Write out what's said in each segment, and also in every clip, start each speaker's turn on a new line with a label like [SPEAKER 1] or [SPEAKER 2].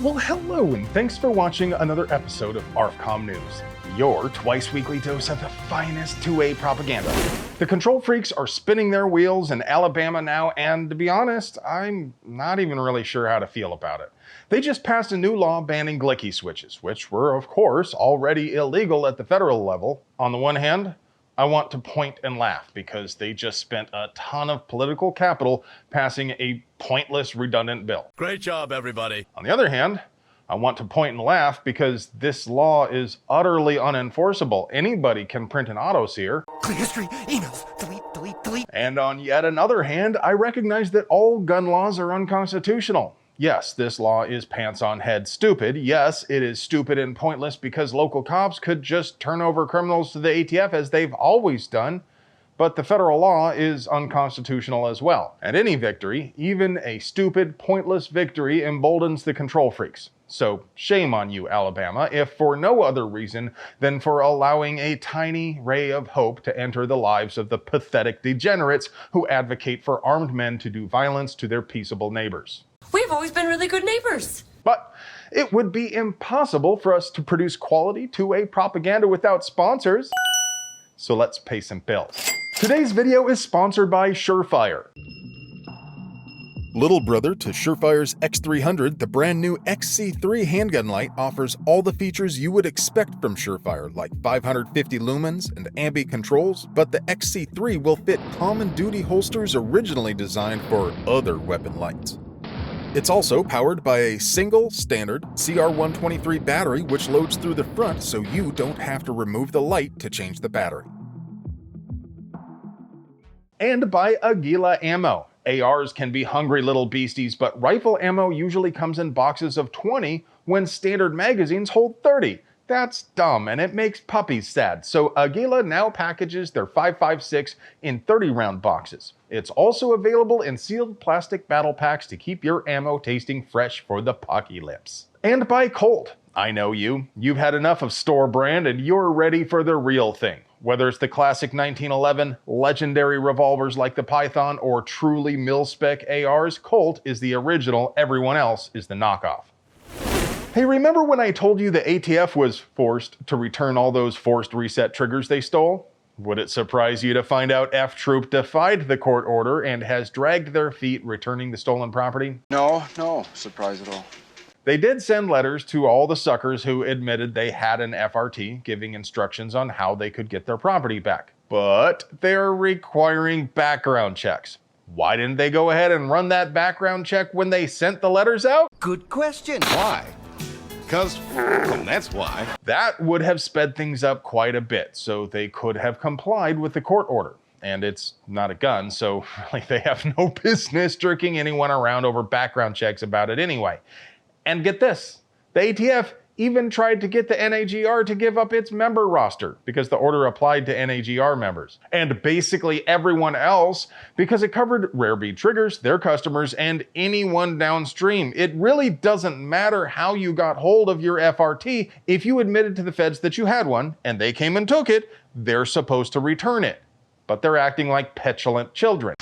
[SPEAKER 1] Well, hello, and thanks for watching another episode of ARFCOM News, your twice-weekly dose of the finest 2A propaganda. The control freaks are spinning their wheels in Alabama now, and to be honest, I'm not even really sure how to feel about it. They just passed a new law banning glicky switches, which were, of course, already illegal at the federal level. On the one hand, I want to point and laugh because they just spent a ton of political capital passing a pointless, redundant bill.
[SPEAKER 2] Great job, everybody.
[SPEAKER 1] On the other hand, I want to point and laugh because this law is utterly unenforceable. Anybody can print an autoseer.
[SPEAKER 2] Clear history, emails, delete.
[SPEAKER 1] And on yet another hand, I recognize that all gun laws are unconstitutional. Yes, this law is pants on head stupid. Yes, it is stupid and pointless because local cops could just turn over criminals to the ATF as they've always done. But the federal law is unconstitutional as well. And any victory, even a stupid, pointless victory, emboldens the control freaks. So shame on you, Alabama, if for no other reason than for allowing a tiny ray of hope to enter the lives of the pathetic degenerates who advocate for armed men to do violence to their peaceable neighbors.
[SPEAKER 3] We've always been really good neighbors.
[SPEAKER 1] But it would be impossible for us to produce quality 2A propaganda without sponsors. So let's pay some bills. Today's video is sponsored by Surefire.
[SPEAKER 4] Little brother to Surefire's X300, the brand new XC3 handgun light offers all the features you would expect from Surefire, like 550 lumens and ambient controls, but the XC3 will fit common duty holsters originally designed for other weapon lights. It's also powered by a single, standard CR123 battery which loads through the front so you don't have to remove the light to change the battery.
[SPEAKER 1] And by Aguila Ammo. ARs can be hungry little beasties, but rifle ammo usually comes in boxes of 20 when standard magazines hold 30. That's dumb, and it makes puppies sad. So Aguila now packages their 5.56 in 30-round boxes. It's also available in sealed plastic battle packs to keep your ammo tasting fresh for the pocky lips. And by Colt. I know you. You've had enough of store brand and you're ready for the real thing. Whether it's the classic 1911, legendary revolvers like the Python, or truly mil-spec ARs, Colt is the original, everyone else is the knockoff. Hey, remember when I told you the ATF was forced to return all those forced reset triggers they stole? Would it surprise you to find out F Troop defied the court order and has dragged their feet returning the stolen property?
[SPEAKER 5] No surprise at all.
[SPEAKER 1] They did send letters to all the suckers who admitted they had an FRT, giving instructions on how they could get their property back. But they're requiring background checks. Why didn't they go ahead and run that background check when they sent the letters out?
[SPEAKER 2] Good question. Why? Because that's why.
[SPEAKER 1] That would have sped things up quite a bit, so they could have complied with the court order. And it's not a gun, so really they have no business jerking anyone around over background checks about it anyway. And get this, the ATF even tried to get the NAGR to give up its member roster because the order applied to NAGR members. And basically everyone else because it covered Rare Bead Triggers, their customers, and anyone downstream. It really doesn't matter how you got hold of your FRT. If you admitted to the feds that you had one and they came and took it, they're supposed to return it. But they're acting like petulant children.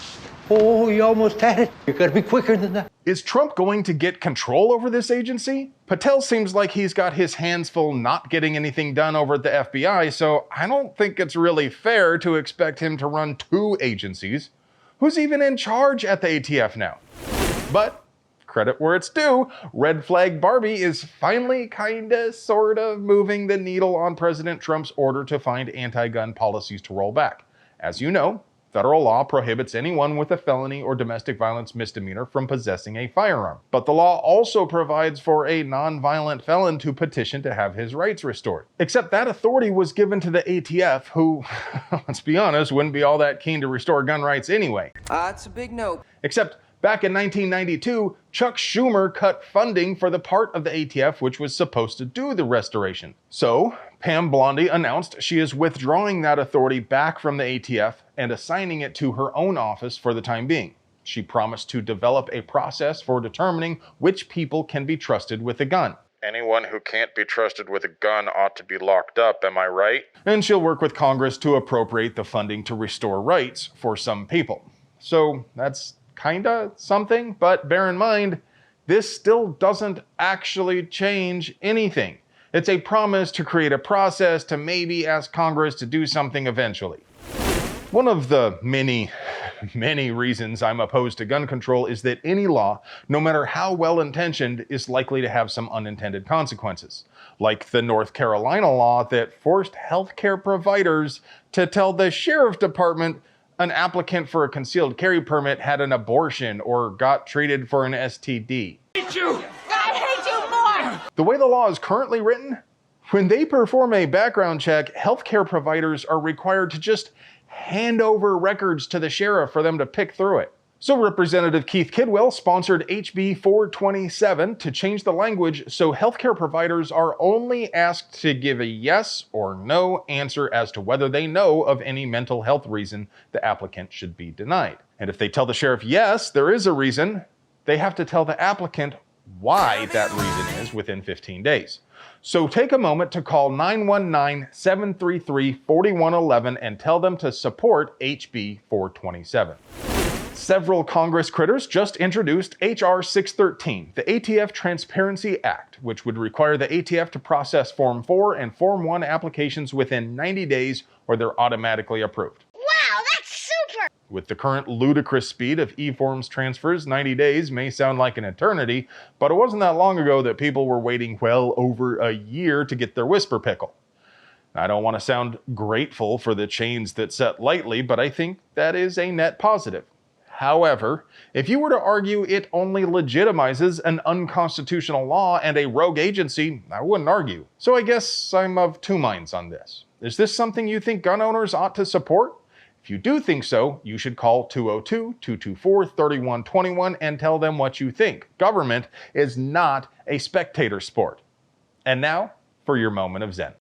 [SPEAKER 6] Oh, you almost had it. You gotta be quicker than that.
[SPEAKER 1] Is Trump going to get control over this agency? Patel seems like he's got his hands full not getting anything done over at the FBI, so I don't think it's really fair to expect him to run two agencies. Who's even in charge at the ATF now? But credit where it's due, Red Flag Barbie is finally sorta moving the needle on President Trump's order to find anti-gun policies to roll back. As you know, federal law prohibits anyone with a felony or domestic violence misdemeanor from possessing a firearm. But the law also provides for a non-violent felon to petition to have his rights restored. Except that authority was given to the ATF, who, let's be honest, wouldn't be all that keen to restore gun rights anyway.
[SPEAKER 7] It's a big no.
[SPEAKER 1] Except back in 1992, Chuck Schumer cut funding for the part of the ATF which was supposed to do the restoration. So, Pam Blondi announced she is withdrawing that authority back from the ATF and assigning it to her own office for the time being. She promised to develop a process for determining which people can be trusted with a gun. Anyone who can't be trusted with a gun ought to be locked up, am I right? And she'll work with Congress to appropriate the funding to restore rights for some people. So that's kinda something, but bear in mind, this still doesn't actually change anything. It's a promise to create a process to maybe ask Congress to do something eventually. One of the many reasons I'm opposed to gun control is that any law, no matter how well-intentioned, is likely to have some unintended consequences. Like the North Carolina law that forced healthcare providers to tell the sheriff department an applicant for a concealed carry permit had an abortion or got treated for an STD.
[SPEAKER 7] I hate you more!
[SPEAKER 1] The way the law is currently written, when they perform a background check, healthcare providers are required to just hand over records to the sheriff for them to pick through it. So Representative Keith Kidwell sponsored HB 427 to change the language so healthcare providers are only asked to give a yes or no answer as to whether they know of any mental health reason the applicant should be denied. And if they tell the sheriff yes, there is a reason, they have to tell the applicant why that reason is within 15 days. So take a moment to call 919-733-4111 and tell them to support HB 427. Several Congress critters just introduced H.R. 613, the ATF Transparency Act, which would require the ATF to process Form 4 and Form 1 applications within 90 days or they're automatically approved.
[SPEAKER 7] Wow, that's super!
[SPEAKER 1] With the current ludicrous speed of e-forms transfers, 90 days may sound like an eternity, but it wasn't that long ago that people were waiting well over a year to get their whisper pickle. I don't want to sound grateful for the chains that set lightly, but I think that is a net positive. However, if you were to argue it only legitimizes an unconstitutional law and a rogue agency, I wouldn't argue. So I guess I'm of two minds on this. Is this something you think gun owners ought to support? If you do think so, you should call 202-224-3121 and tell them what you think. Government is not a spectator sport. And now, for your moment of Zen.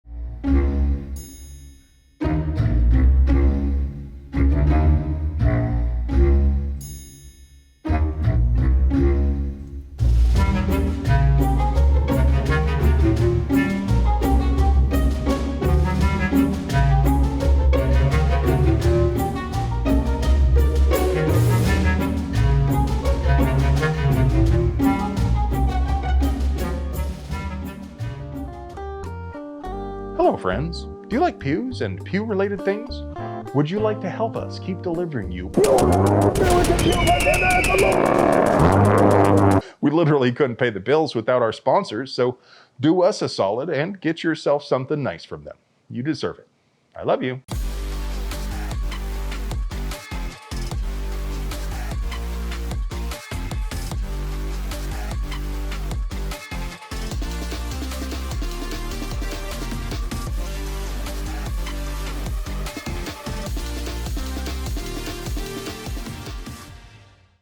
[SPEAKER 1] Hello friends, do you like pews and pew-related things? Would you like to help us keep delivering you? We literally couldn't pay the bills without our sponsors, so do us a solid and get yourself something nice from them. You deserve it. I love you.